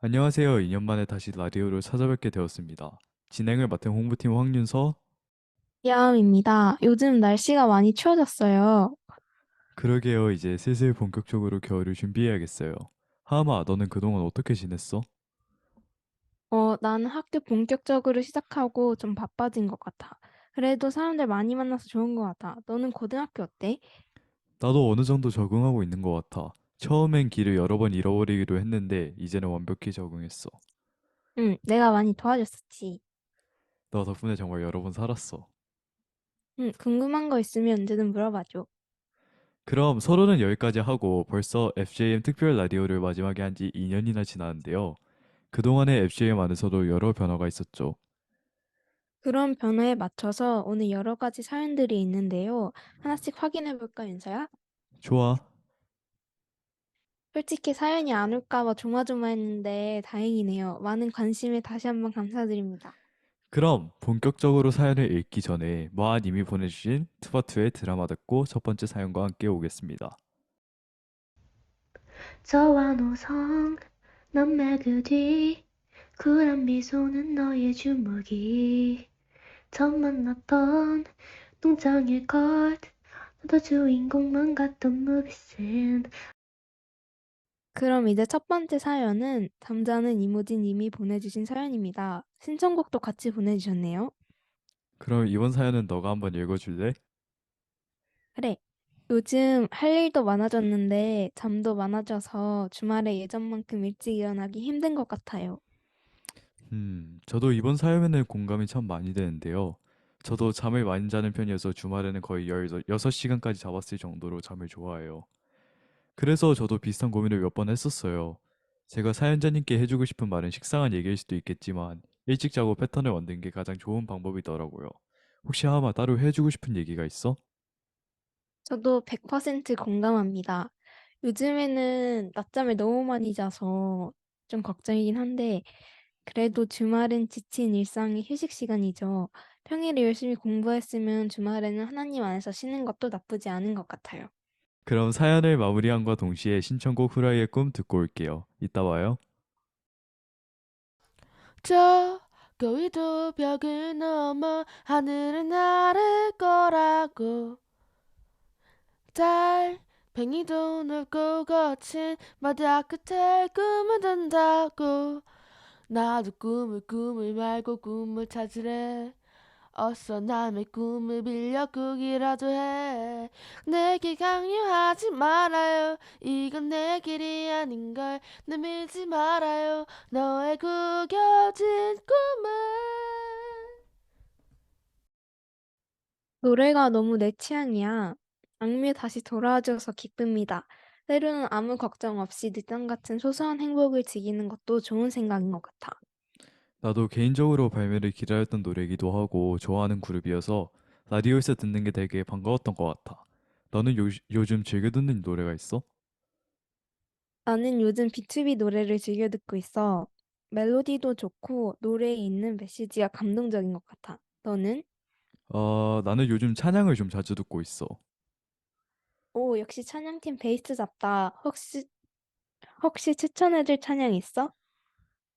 안녕하세요. 2년 만에 다시 라디오를 찾아뵙게 되었습니다. 진행을 맡은 홍보팀 황윤서. 야암입니다. 요즘 날씨가 많이 추워졌어요. 그러게요. 이제 슬슬 본격적으로 겨울을 준비해야겠어요. 하마, 너는 그동안 어떻게 지냈어? 나는 학교 본격적으로 시작하고 좀 바빠진 것 같아. 그래도 사람들 많이 만나서 좋은 것 같아. 너는 고등학교 어때? 나도 어느 정도 적응하고 있는 것 같아. 처음엔 길을 여러 번 잃어버리기도 했는데 이제는 완벽히 적응했어. 응, 내가 많이 도와줬었지. 너 덕분에 정말 여러 번 살았어. 응, 궁금한 거 있으면 언제든 물어봐줘. 그럼 서로는 여기까지 하고 벌써 FJM 특별 라디오를 마지막에 한 지 2년이나 지났는데요. 그동안의 FJM 안에서도 여러 변화가 있었죠. 그런 변화에 맞춰서 오늘 여러 가지 사연들이 있는데요. 하나씩 확인해 볼까, 윤서야? 좋아. 솔직히 사연이 안 올까 봐 조마조마했는데 다행이네요. 많은 관심에 다시 한번 감사드립니다. 그럼 본격적으로 사연을 읽기 전에 모아님이 보내주신 투바투의 드라마 듣고 첫 번째 사연과 함께 오겠습니다. 저와 노성 남매 그뒤 쿨한 미소는 너의 주먹이 처음 만났던 농장의 것 너도 주인공만 같던 무비슨. 그럼 이제 첫 번째 사연은 잠자는 이모진 님이 보내주신 사연입니다. 신청곡도 같이 보내주셨네요. 그럼 이번 사연은 너가 한번 읽어줄래? 그래. 요즘 할 일도 많아졌는데 잠도 많아져서 주말에 예전만큼 일찍 일어나기 힘든 것 같아요. 저도 이번 사연에는 공감이 참 많이 되는데요. 저도 잠을 많이 자는 편이어서 주말에는 거의 16시간까지 잡았을 정도로 잠을 좋아해요. 그래서 저도 비슷한 고민을 몇 번 했었어요. 제가 사연자님께 해주고 싶은 말은 식상한 얘기일 수도 있겠지만 일찍 자고 패턴을 만드는 게 가장 좋은 방법이더라고요. 혹시 아마 따로 해주고 싶은 얘기가 있어? 저도 100% 공감합니다. 요즘에는 낮잠을 너무 많이 자서 좀 걱정이긴 한데 그래도 주말은 지친 일상의 휴식 시간이죠. 평일에 열심히 공부했으면 주말에는 하나님 안에서 쉬는 것도 나쁘지 않은 것 같아요. 그럼 사연을 마무리함과 동시에 신청곡 후라이의 꿈 듣고 올게요. 이따 와요. 저 거위도 벽을 넘어 하늘을 나를 거라고 달팽이도 넓고 거친 바다 끝에 꿈을 든다고 나도 꿈을 말고 꿈을 찾으래 어서 남의 꿈을 빌려 꾸기라도 해 내게 강요하지 말아요 이건 내 길이 아닌걸 내밀지 말아요 너의 구겨진 꿈을. 노래가 너무 내 취향이야. 악뮤 다시 돌아와줘서 기쁩니다. 때로는 아무 걱정 없이 늦잠 같은 소소한 행복을 즐기는 것도 좋은 생각인 것 같아. 나도 개인적으로 발매를 기다렸던 노래이기도 하고 좋아하는 그룹이어서 라디오에서 듣는 게 되게 반가웠던 것 같아. 너는 요즘 즐겨 듣는 노래가 있어? 나는 요즘 B2B 노래를 즐겨 듣고 있어. 멜로디도 좋고 노래에 있는 메시지가 감동적인 것 같아. 너는? 나는 요즘 찬양을 좀 자주 듣고 있어. 오, 역시 찬양팀 베이스 잡다. 혹시 추천해줄 찬양 있어?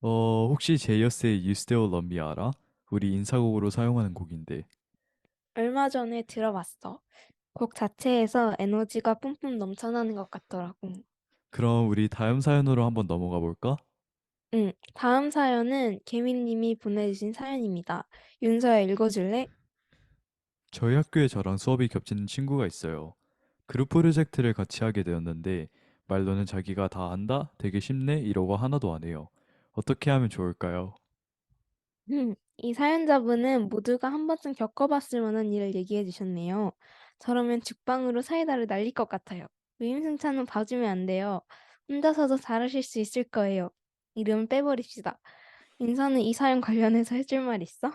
혹시 제이어스의 You Still Love Me 알아? 우리 인사곡으로 사용하는 곡인데. 얼마 전에 들어봤어. 곡 자체에서 에너지가 뿜뿜 넘쳐나는 것 같더라고. 그럼 우리 다음 사연으로 한번 넘어가 볼까? 응, 다음 사연은 개민님이 보내주신 사연입니다. 윤서야 읽어줄래? 저희 학교에 저랑 수업이 겹치는 친구가 있어요. 그룹 프로젝트를 같이 하게 되었는데 말로는 자기가 다 한다? 되게 쉽네? 이러고 하나도 안 해요. 어떻게 하면 좋을까요? 이 사연자분은 모두가 한 번쯤 겪어봤을 만한 일을 얘기해 주셨네요. 저러면 죽방으로 사이다를 날릴 것 같아요. 위임승차는 봐주면 안 돼요. 혼자서도 잘하실 수 있을 거예요. 이름은 빼버립시다. 인사는 이 사연 관련해서 해줄 말 있어?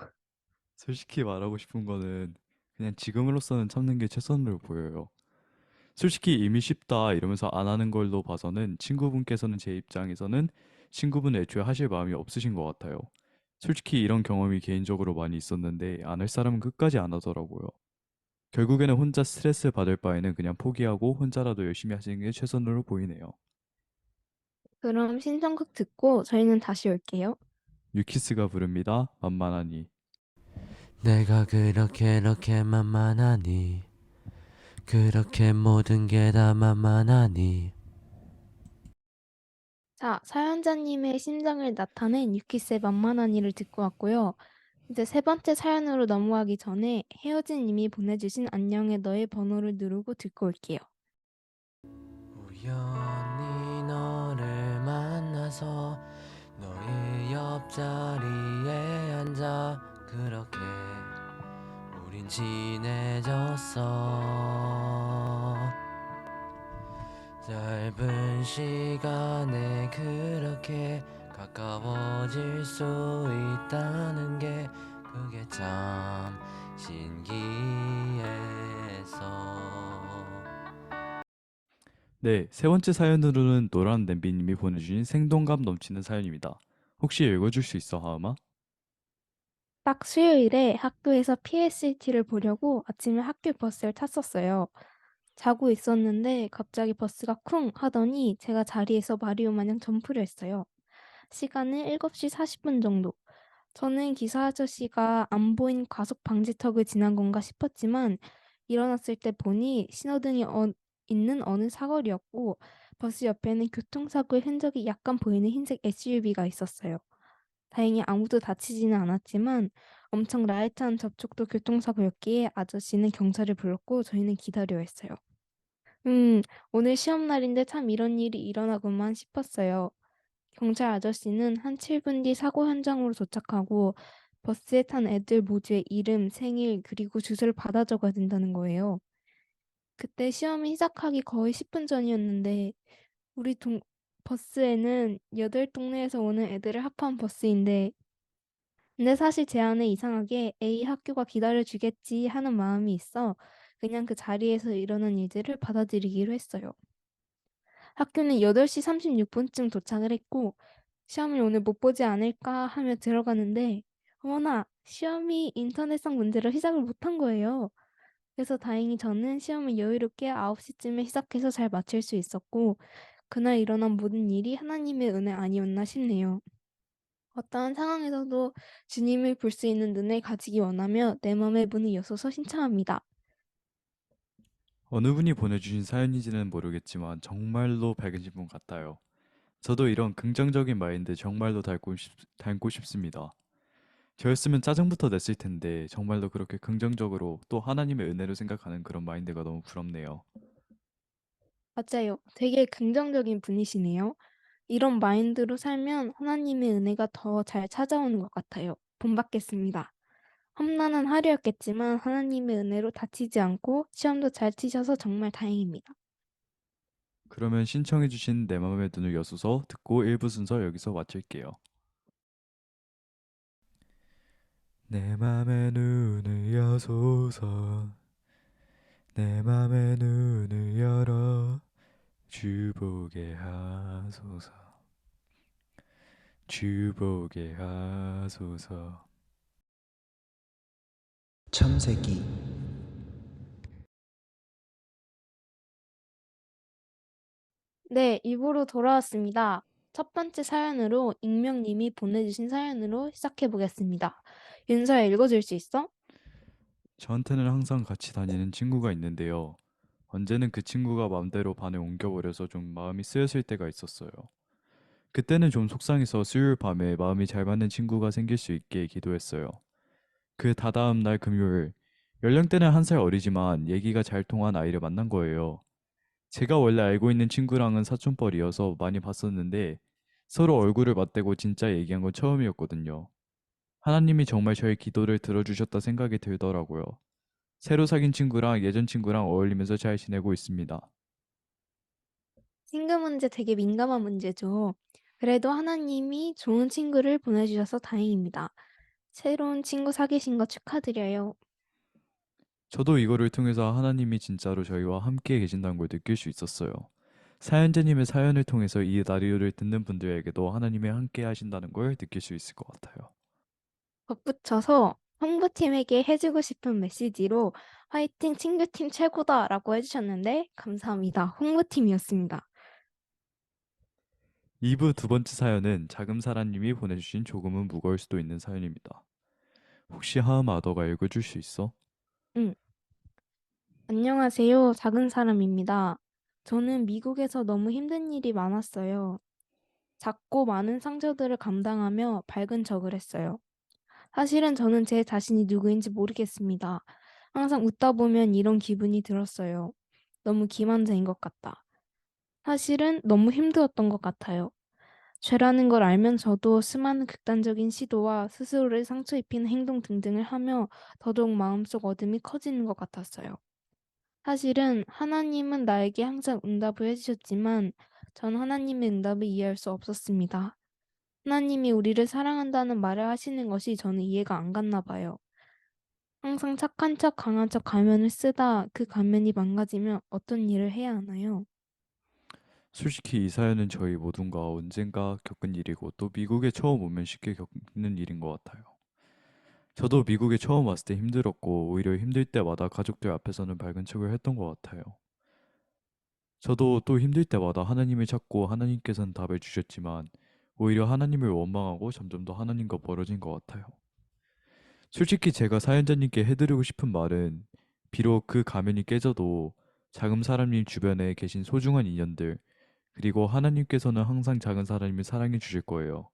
솔직히 말하고 싶은 거는 그냥 지금으로서는 참는 게 최선으로 보여요. 솔직히 이미 쉽다 이러면서 안 하는 걸로 봐서는 친구분께서는 제 입장에서는 친구분 애초에 하실 마음이 없으신 것 같아요. 솔직히 이런 경험이 개인적으로 많이 있었는데 안 할 사람은 끝까지 안 하더라고요. 결국에는 혼자 스트레스 받을 바에는 그냥 포기하고 혼자라도 열심히 하시는 게 최선으로 보이네요. 그럼 신청곡 듣고 저희는 다시 올게요. 유키스가 부릅니다. 만만하니. 내가 그렇게 만만하니 그렇게 모든 게 다 만만하니. 자, 사연자님의 심정을 나타낸 유키스의 만만한 이를 듣고 왔고요. 이제 세 번째 사연으로 넘어가기 전에 헤어진 님이 보내주신 안녕의 너의 번호를 누르고 듣고 올게요. 우연히 너를 만나서 너의 옆자리에 앉아 그렇게 우린 친해졌어. 짧은 시간에 그렇게 가까워질 수 있다는 게 그게 참 신기해서. 네, 세 번째 사연으로는 노란 냄비님이 보내주신 생동감 넘치는 사연입니다. 혹시 읽어줄 수 있어, 하음아? 딱 수요일에 학교에서 PSAT를 보려고 아침에 학교 버스를 탔었어요. 자고 있었는데 갑자기 버스가 쿵 하더니 제가 자리에서 마리오 마냥 점프를 했어요. 시간은 7시 40분 정도. 저는 기사 아저씨가 안 보인 과속 방지턱을 지난 건가 싶었지만 일어났을 때 보니 신호등이 있는 어느 사거리였고 버스 옆에는 교통사고의 흔적이 약간 보이는 흰색 SUV가 있었어요. 다행히 아무도 다치지는 않았지만 엄청 라이트한 접촉도 교통사고였기에 아저씨는 경찰을 불렀고 저희는 기다려야 했어요. 음, 오늘 시험 날인데 참 이런 일이 일어나구만 싶었어요. 경찰 아저씨는 한 7분 뒤 사고 현장으로 도착하고 버스에 탄 애들 모두의 이름, 생일, 그리고 주소를 받아 적어야 된다는 거예요. 그때 시험이 시작하기 거의 10분 전이었는데 우리 버스에는 8동네에서 오는 애들을 합한 버스인데 근데 사실 제 안에 이상하게 A 학교가 기다려주겠지 하는 마음이 있어 그냥 그 자리에서 일어난 일들을 받아들이기로 했어요. 학교는 8시 36분쯤 도착을 했고 시험을 오늘 못 보지 않을까 하며 들어가는데 어머나 시험이 인터넷상 문제로 시작을 못한 거예요. 그래서 다행히 저는 시험을 여유롭게 9시쯤에 시작해서 잘 마칠 수 있었고 그날 일어난 모든 일이 하나님의 은혜 아니었나 싶네요. 어떠한 상황에서도 주님을 볼 수 있는 눈을 가지기 원하며 내 마음의 문을 여소서 신청합니다. 어느 분이 보내주신 사연인지는 모르겠지만 정말로 밝으신 분 같아요. 저도 이런 긍정적인 마인드 정말로 닮고 싶습니다. 저였으면 짜증부터 냈을 텐데 정말로 그렇게 긍정적으로 또 하나님의 은혜로 생각하는 그런 마인드가 너무 부럽네요. 맞아요. 되게 긍정적인 분이시네요. 이런 마인드로 살면 하나님의 은혜가 더 잘 찾아오는 것 같아요. 본받겠습니다. 험난한 하루였겠지만 하나님의 은혜로 다치지 않고 시험도 잘 치셔서 정말 다행입니다. 그러면 신청해주신 내 맘의 눈을 여소서 듣고 1부 순서 여기서 마칠게요. 내 맘의 눈을 여소서 내 맘의 눈을 열어 주보게 하소서 주보게 하소서. 창세기 네, 입으로 돌아왔습니다. 첫 번째 사연으로 익명님이 보내주신 사연으로 시작해 보겠습니다. 윤서야 읽어줄 수 있어? 저한테는 항상 같이 다니는 친구가 있는데요. 언제는 그 친구가 맘대로 반을 옮겨버려서 좀 마음이 쓰였을 때가 있었어요. 그때는 좀 속상해서 수요일 밤에 마음이 잘 맞는 친구가 생길 수 있게 기도했어요. 그 다다음 날 금요일, 연령대는 1살 어리지만 얘기가 잘 통한 아이를 만난 거예요. 제가 원래 알고 있는 친구랑은 사촌뻘이어서 많이 봤었는데 서로 얼굴을 맞대고 진짜 얘기한 건 처음이었거든요. 하나님이 정말 저의 기도를 들어주셨다 생각이 들더라고요. 새로 사귄 친구랑 예전 친구랑 어울리면서 잘 지내고 있습니다. 친구 문제 되게 민감한 문제죠. 그래도 하나님이 좋은 친구를 보내주셔서 다행입니다. 새로운 친구 사귀신 거 축하드려요. 저도 이거를 통해서 하나님이 진짜로 저희와 함께 계신다는 걸 느낄 수 있었어요. 사연자님의 사연을 통해서 이 라디오를 듣는 분들에게도 하나님이 함께 하신다는 걸 느낄 수 있을 것 같아요. 덧붙여서 홍보팀에게 해주고 싶은 메시지로 화이팅 친구팀 최고다 라고 해주셨는데 감사합니다. 홍보팀이었습니다. 2부 두 번째 사연은 자금사라님이 보내주신 조금은 무거울 수도 있는 사연입니다. 혹시 하음아 너가 읽어줄 수 있어? 응. 안녕하세요. 작은 사람입니다. 저는 미국에서 너무 힘든 일이 많았어요. 작고 많은 상처들을 감당하며 밝은 척을 했어요. 사실은 저는 제 자신이 누구인지 모르겠습니다. 항상 웃다 보면 이런 기분이 들었어요. 너무 기만자인 것 같다. 사실은 너무 힘들었던 것 같아요. 죄라는 걸 알면서도 수많은 극단적인 시도와 스스로를 상처 입히는 행동 등등을 하며 더더욱 마음속 어둠이 커지는 것 같았어요. 사실은 하나님은 나에게 항상 응답을 해주셨지만 전 하나님의 응답을 이해할 수 없었습니다. 하나님이 우리를 사랑한다는 말을 하시는 것이 저는 이해가 안 갔나 봐요. 항상 착한 척, 강한 척 가면을 쓰다 그 가면이 망가지면 어떤 일을 해야 하나요? 솔직히 이 사연은 저희 모두가 언젠가 겪은 일이고 또 미국에 처음 오면 쉽게 겪는 일인 것 같아요. 저도 미국에 처음 왔을 때 힘들었고 오히려 힘들 때마다 가족들 앞에서는 밝은 척을 했던 것 같아요. 저도 또 힘들 때마다 하나님을 찾고 하나님께서는 답을 주셨지만 오히려 하나님을 원망하고 점점 더 하나님과 멀어진 것 같아요. 솔직히 제가 사연자님께 해드리고 싶은 말은 비록 그 가면이 깨져도 작은 사람님 주변에 계신 소중한 인연들 그리고 하나님께서는 항상 작은 사람님을 사랑해 주실 거예요.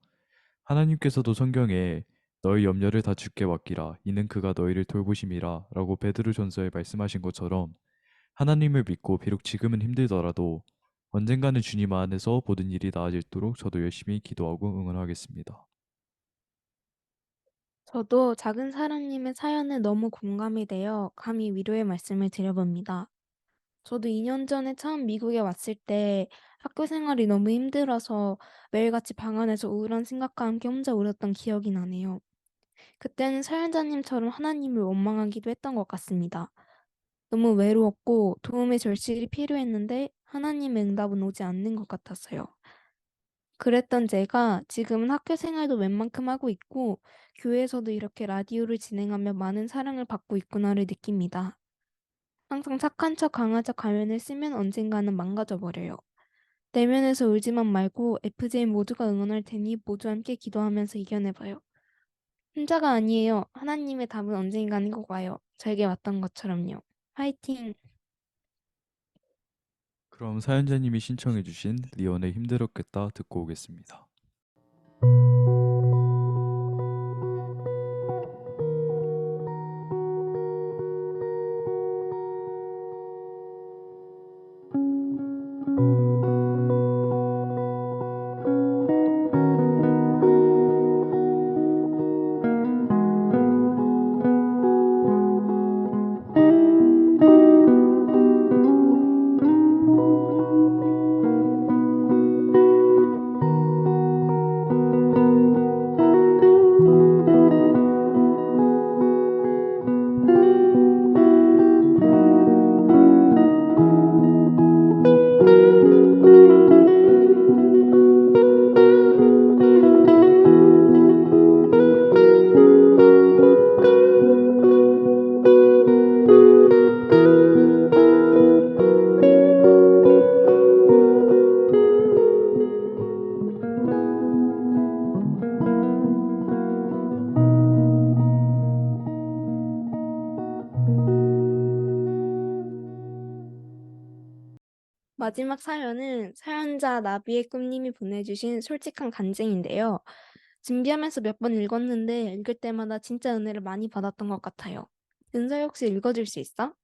하나님께서도 성경에 너희 염려를 다 주께 맡기라 이는 그가 너희를 돌보심이라 라고 베드로전서에 말씀하신 것처럼 하나님을 믿고 비록 지금은 힘들더라도 언젠가는 주님 안에서 모든 일이 나아지도록 저도 열심히 기도하고 응원하겠습니다. 저도 작은 사람님의 사연에 너무 공감이 되어 감히 위로의 말씀을 드려봅니다. 저도 2년 전에 처음 미국에 왔을 때 학교 생활이 너무 힘들어서 매일같이 방 안에서 우울한 생각과 함께 혼자 울었던 기억이 나네요. 그때는 사연자님처럼 하나님을 원망하기도 했던 것 같습니다. 너무 외로웠고 도움의 절실히 필요했는데 하나님의 응답은 오지 않는 것 같았어요. 그랬던 제가 지금은 학교 생활도 웬만큼 하고 있고 교회에서도 이렇게 라디오를 진행하며 많은 사랑을 받고 있구나를 느낍니다. 항상 착한 척 강한 척 가면을 쓰면 언젠가는 망가져 버려요. 내면에서 울지만 말고 FJ 모두가 응원할 테니 모두 함께 기도하면서 이겨내봐요. 혼자가 아니에요. 하나님의 답은 언젠가는 꼭 와요. 저에게 왔던 것처럼요. 화이팅! 그럼 사연자님이 신청해주신 리온의 힘들었겠다 듣고 오겠습니다. 마지막 사연은 사연자 나비의 꿈님이 보내주신 솔직한 간증인데요. 준비하면서 몇 번 읽었는데 읽을 때마다 진짜 은혜를 많이 받았던 것 같아요. 은서 혹시 읽어줄 수 있어?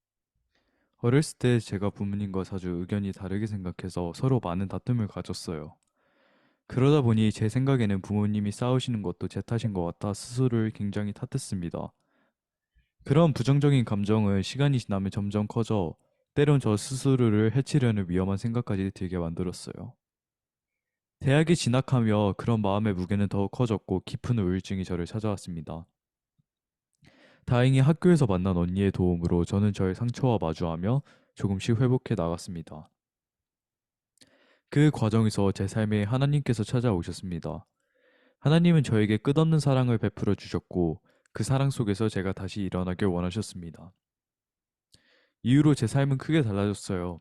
어렸을 때 제가 부모님과 자주 의견이 다르게 생각해서 서로 많은 다툼을 가졌어요. 그러다 보니 제 생각에는 부모님이 싸우시는 것도 제 탓인 것 같아 스스로를 굉장히 탓했습니다. 그런 부정적인 감정은 시간이 지나면 점점 커져 때론 저 스스로를 해치려는 위험한 생각까지 들게 만들었어요. 대학에 진학하며 그런 마음의 무게는 더욱 커졌고 깊은 우울증이 저를 찾아왔습니다. 다행히 학교에서 만난 언니의 도움으로 저는 저의 상처와 마주하며 조금씩 회복해 나갔습니다. 그 과정에서 제 삶에 하나님께서 찾아오셨습니다. 하나님은 저에게 끝없는 사랑을 베풀어 주셨고 그 사랑 속에서 제가 다시 일어나길 원하셨습니다. 이후로 제 삶은 크게 달라졌어요.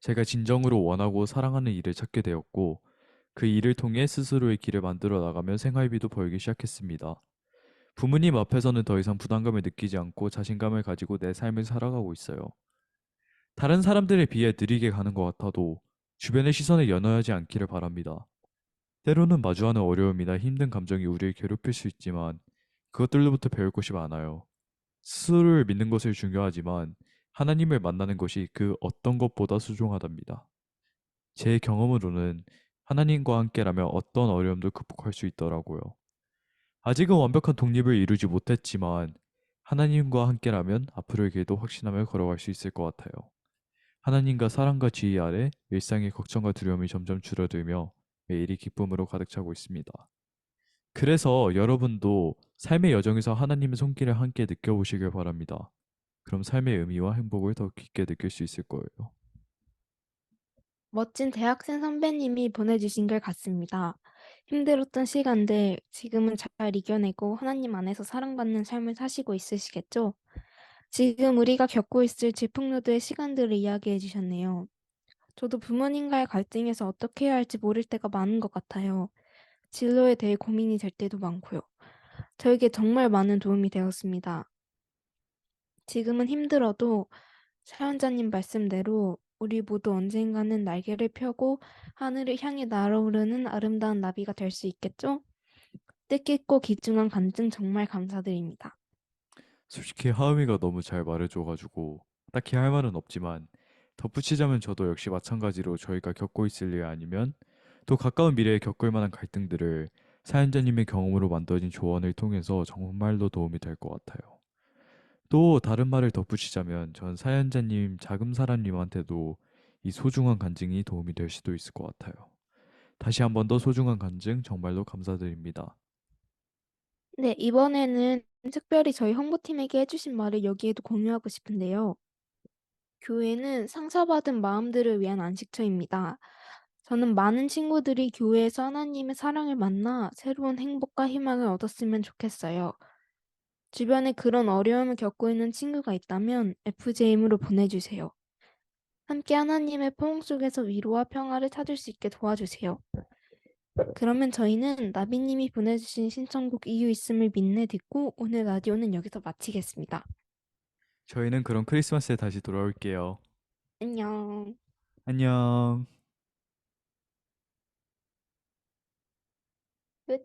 제가 진정으로 원하고 사랑하는 일을 찾게 되었고 그 일을 통해 스스로의 길을 만들어 나가며 생활비도 벌기 시작했습니다. 부모님 앞에서는 더 이상 부담감을 느끼지 않고 자신감을 가지고 내 삶을 살아가고 있어요. 다른 사람들에 비해 느리게 가는 것 같아도 주변의 시선에 연연하지 않기를 바랍니다. 때로는 마주하는 어려움이나 힘든 감정이 우리를 괴롭힐 수 있지만 그것들로부터 배울 것이 많아요. 스스로를 믿는 것을 중요하지만 하나님을 만나는 것이 그 어떤 것보다 소중하답니다. 제 경험으로는 하나님과 함께라면 어떤 어려움도 극복할 수 있더라고요. 아직은 완벽한 독립을 이루지 못했지만 하나님과 함께라면 앞으로의 길도 확신하며 걸어갈 수 있을 것 같아요. 하나님과 사랑과 지혜 아래 일상의 걱정과 두려움이 점점 줄어들며 매일이 기쁨으로 가득 차고 있습니다. 그래서 여러분도 삶의 여정에서 하나님의 손길을 함께 느껴보시길 바랍니다. 그럼 삶의 의미와 행복을 더 깊게 느낄 수 있을 거예요. 멋진 대학생 선배님이 보내주신 글 같습니다. 힘들었던 시간들 지금은 잘 이겨내고 하나님 안에서 사랑받는 삶을 사시고 있으시겠죠? 지금 우리가 겪고 있을 질풍노도의 시간들을 이야기해 주셨네요. 저도 부모님과의 갈등에서 어떻게 해야 할지 모를 때가 많은 것 같아요. 진로에 대해 고민이 될 때도 많고요. 저에게 정말 많은 도움이 되었습니다. 지금은 힘들어도 사연자님 말씀대로 우리 모두 언젠가는 날개를 펴고 하늘을 향해 날아오르는 아름다운 나비가 될 수 있겠죠? 뜻깊고 귀중한 간증 정말 감사드립니다. 솔직히 하음이가 너무 잘 말해줘가지고 딱히 할 말은 없지만 덧붙이자면 저도 역시 마찬가지로 저희가 겪고 있을 일 아니면 또 가까운 미래에 겪을 만한 갈등들을 사연자님의 경험으로 만들어진 조언을 통해서 정말로 도움이 될 것 같아요. 또 다른 말을 덧붙이자면 전 사연자님 자금사람님한테도 이 소중한 간증이 도움이 될 수도 있을 것 같아요. 다시 한 번 더 소중한 간증 정말로 감사드립니다. 네, 이번에는 특별히 저희 홍보팀에게 해주신 말을 여기에도 공유하고 싶은데요. 교회는 상처받은 마음들을 위한 안식처입니다. 저는 많은 친구들이 교회에서 하나님의 사랑을 만나 새로운 행복과 희망을 얻었으면 좋겠어요. 주변에 그런 어려움을 겪고 있는 친구가 있다면 FJM으로 보내주세요. 함께 하나님의 포옹 속에서 위로와 평화를 찾을 수 있게 도와주세요. 그러면 저희는 나비님이 보내주신 신청곡 이유 있음을 믿네 듣고 오늘 라디오는 여기서 마치겠습니다. 저희는 그럼 크리스마스에 다시 돌아올게요. 안녕. 안녕. 끝.